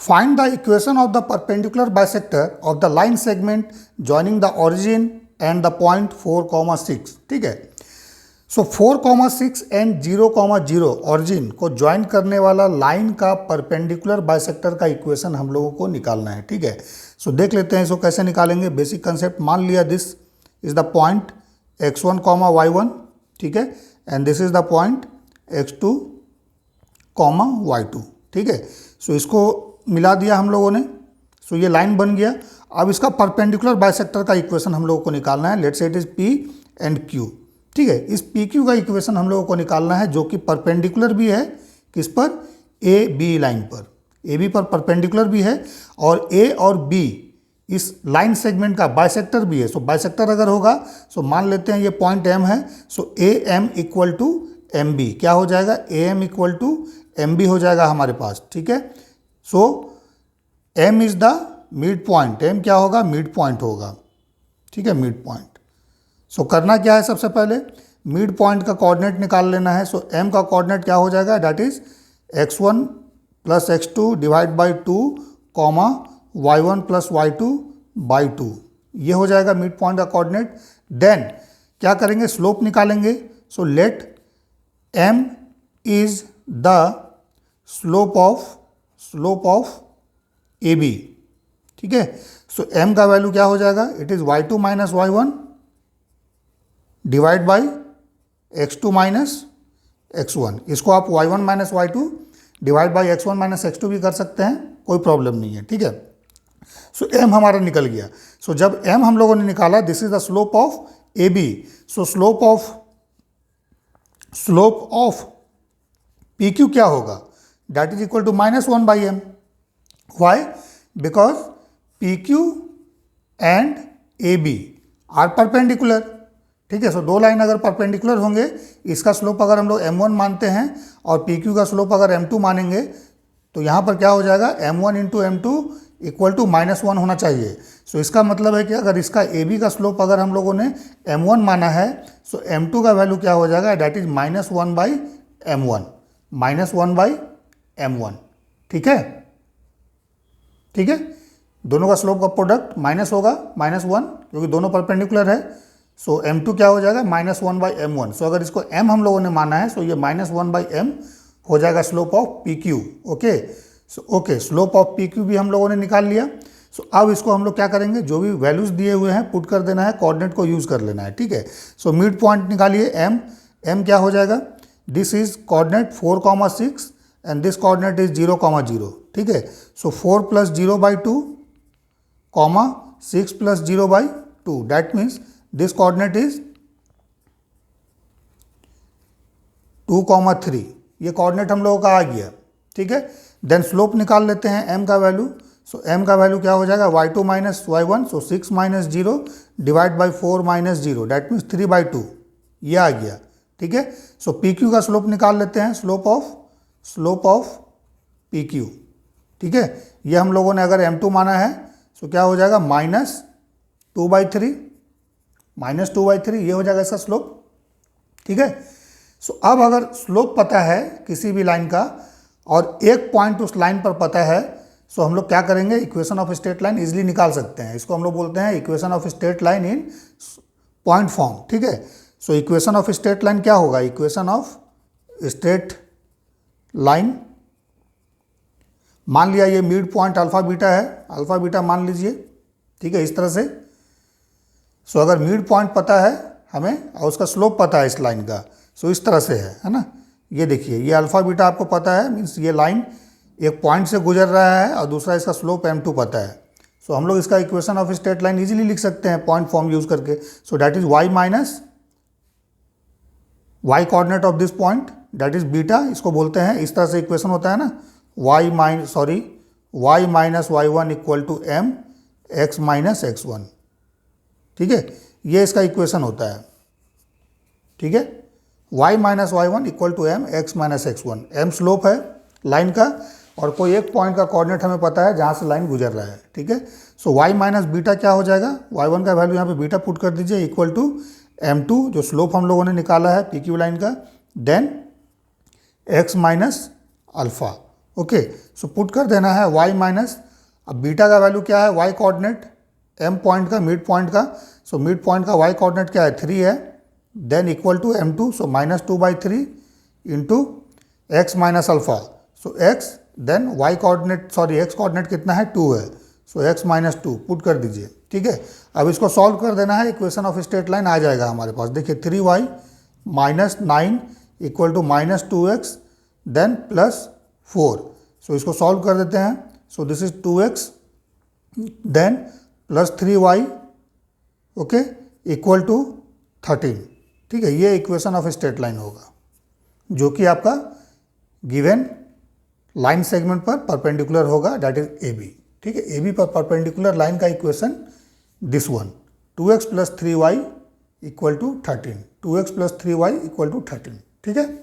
Find the equation of the perpendicular bisector of the line segment joining the origin and the point 4,6। ठीक है, सो 4,6 and 0,0 origin को join करने वाला line का perpendicular bisector का equation हम लोगों को निकालना है। ठीक है, सो देख लेते हैं इसको कैसे निकालेंगे। बेसिक कंसेप्ट, मान लिया this is the point x1, y1, ठीक है, and this is the point x2, y2। ठीक है, सो इसको मिला दिया हम लोगों ने, सो ये लाइन बन गया। अब इसका परपेंडिकुलर बाइसेक्टर का इक्वेशन हम लोगों को निकालना है। Let's say it is P and Q। ठीक है, इस PQ का इक्वेशन हम लोगों को निकालना है जो कि परपेंडिकुलर भी है किस पर, AB लाइन पर, AB पर परपेंडिकुलर भी है और A और B इस लाइन सेगमेंट का बाइसेक्टर भी है। सो बाइसेक्टर अगर होगा, सो मान लेते हैं ये पॉइंट M है, सो AM इक्वल टू MB क्या हो जाएगा, AM इक्वल टू MB हो जाएगा हमारे पास। ठीक है, सो M is the mid point, M क्या होगा, मिड पॉइंट होगा। ठीक है, मिड पॉइंट। सो करना क्या है, सबसे पहले मिड पॉइंट का कोऑर्डिनेट निकाल लेना है। सो M का कोऑर्डिनेट क्या हो जाएगा, that is x1 plus x2 divide by 2, y1 plus y2 by 2, ये हो जाएगा मिड पॉइंट का कोऑर्डिनेट। देन क्या करेंगे, स्लोप निकालेंगे। So let M is the slope of AB। ठीक है, सो M का वैल्यू क्या हो जाएगा, it is y2 minus y1 divide by x2 minus x1। इसको आप y1 minus y2 divide by x1 minus x2 भी कर सकते हैं, कोई प्रॉब्लम नहीं है। ठीक है, सो M हमारा निकल गया। सो जब M हम लोगों ने निकाला, this is the slope of AB। So slope of PQ क्या होगा, that is equal to -1 by M। Why, because PQ and AB are perpendicular. ठीक है, सो दो लाइन अगर परपेंडिकुलर होंगे, इसका स्लोप अगर हम लोग M1 मानते हैं और PQ का स्लोप अगर M2 मानेंगे, तो यहाँ पर क्या हो जाएगा, M1 into M2 equal to -1 होना चाहिए। सो इसका मतलब है कि अगर इसका AB का स्लोप अगर हम लोगों ने M1 माना है, सो M2 का वैल्यू क्या हो जाएगा, that is -1 by M1, -1 by M1। ठीक है, ठीक है, दोनों का स्लोप का प्रोडक्ट माइनस होगा, -1, क्योंकि दोनों परपेंडिकुलर है। सो M2 क्या हो जाएगा, -1 बाई M1। सो अगर इसको M हम लोगों ने माना है, सो ये -1 बाई M हो जाएगा slope of PQ। Okay, so okay, slope of PQ भी हम लोगों ने निकाल लिया। सो अब इसको हम लोग क्या करेंगे, जो भी वैल्यूज दिए हुए हैं पुट कर देना है, कोऑर्डिनेट को यूज कर लेना है। ठीक है, सो मिड पॉइंट निकालिए M क्या हो जाएगा, this is coordinate 4,6 and this coordinate is 0,0। ठीक है, सो 4 plus 0 by 2, 6 plus 0 by 2, that means this coordinate is 2,3। ये कोऑर्डिनेट हम लोगों का आ गया। ठीक है, देन स्लोप निकाल लेते हैं M का वैल्यू। सो M का वैल्यू क्या हो जाएगा, y2 minus y1, so 6 minus 0 divide by 4 minus 0, that means 3 by 2, ये आ गया। ठीक है, सो PQ का स्लोप निकाल लेते हैं, स्लोप ऑफ PQ। ठीक है, ये हम लोगों ने अगर M2 माना है, सो क्या हो जाएगा, -2 बाई 3, ये हो जाएगा इसका स्लोप। ठीक है, सो अब अगर स्लोप पता है किसी भी लाइन का और एक पॉइंट उस लाइन पर पता है, सो हम लोग क्या करेंगे, equation of straight line easily निकाल सकते हैं। इसको हम लोग बोलते हैं equation of straight line in point form. ठीक है, so equation of straight line क्या होगा, इक्वेशन ऑफ स्ट्रेट लाइन, मान लिया ये मिड पॉइंट अल्फा बीटा है, अल्फा बीटा मान लीजिए। ठीक है, इस तरह से। सो अगर मिड पॉइंट पता है हमें और उसका स्लोप पता है इस लाइन का, सो इस तरह से है ना। ये देखिए, ये अल्फा बीटा आपको पता है, मीन्स ये लाइन एक पॉइंट से गुजर रहा है और दूसरा इसका स्लोप M2 पता है। सो हम लोग इसका equation of straight line easily लिख सकते हैं पॉइंट फॉर्म यूज करके। So that is y minus y coordinate of this point, that is beta, इसको बोलते हैं। इस तरह से इक्वेशन होता है ना, y minus y1 equal to M x minus x1। ठीक है, ये इसका इक्वेशन होता है। ठीक है, y minus y1 equal to M x minus x1। M slope है लाइन का और कोई एक पॉइंट का कोऑर्डिनेट हमें पता है जहाँ से लाइन गुजर रहा है। ठीक है, सो y माइनस बीटा क्या हो जाएगा, y1 का वैल्यू यहाँ पे बीटा पुट कर दीजिए, इक्वल टू M2 जो स्लोप हम लोगों ने निकाला है PQ लाइन का, then x minus alpha. Okay, so put कर देना है y माइनस, अब बीटा का वैल्यू क्या है, y कोऑर्डिनेट m पॉइंट का, मिड पॉइंट का, सो मिड पॉइंट का y कोऑर्डिनेट क्या है 3 है, then equal to m2, so -2/3 into x minus alpha, so x, then y coordinate, sorry x coordinate कितना है 2 है, सो x माइनस 2 पुट कर दीजिए। ठीक है, अब इसको सॉल्व कर देना है, इक्वेशन ऑफ स्ट्रेट लाइन आ जाएगा हमारे पास। देखिए 3y minus 9 equal to -2x then +4, so इसको सॉल्व कर देते हैं। So this is 2x then +3y, okay, equal to 13। ठीक है, ये इक्वेशन ऑफ स्ट्रेट लाइन होगा जो कि आपका गिवन लाइन सेगमेंट पर परपेंडिकुलर होगा, दैट इज ए बी। ठीक है, ए बी पर परपेंडिकुलर लाइन का equation this one, 2x + 3y equal to 13, 2x + 3y equal to 13। ठीक है।